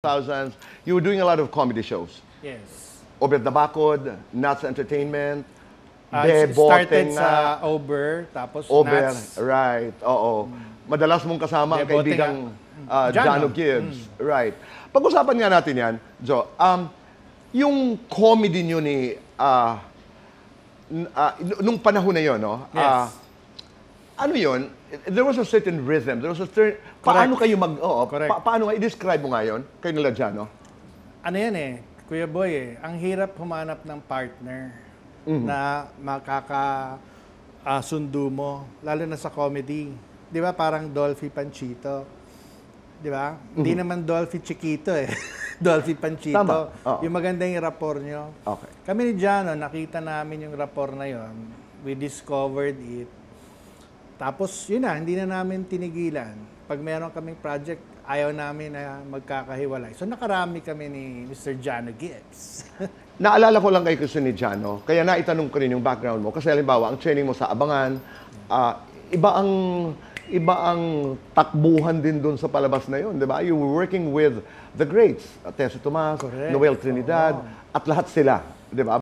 2000s, you were doing a lot of comedy shows. Yes. Ober the Bakod, Nuts Entertainment, It started sa Ober, tapos Ober, Nuts. right, oo. Madalas mong kasama ang Bote kaibigang Jano. Jano Gibbs, right. Pag-usapan nga natin yan, Jo, yung comedy nyo ni, nung panahon na yun, no? Yes. Ano yun? There was a certain rhythm. There was a certain... Paano kayo mag... Oo, Correct. paano nga? I-describe mo nga yun, kayo nila Jano. Ano yan eh, Kuya Boy eh, ang hirap humanap ng partner na makakasundo mo, lalo na sa comedy. Di ba parang Dolphy Panchito? Di ba? Hindi naman Dolphy Chiquito eh. Dolphy Panchito. Tama. Oo. Yung maganda yung rapport nyo. Okay. Kami ni Jano, nakita namin yung rapport na yon. We discovered it. Tapos, yun na, hindi na namin tinigilan. Pag meron kaming project, ayaw namin na magkakahiwalay. So, nakarami kami ni Mr. Jano Gibbs. Naalala ko lang kay Gusto ni Jano, kaya naitanong ko rin yung background mo. Kasi halimbawa, ang training mo sa Abangan, iba ang takbuhan din doon sa palabas na yun, di ba? You were working with the greats, Tessa Tomas, Correct. Noel Trinidad, at lahat sila, di ba?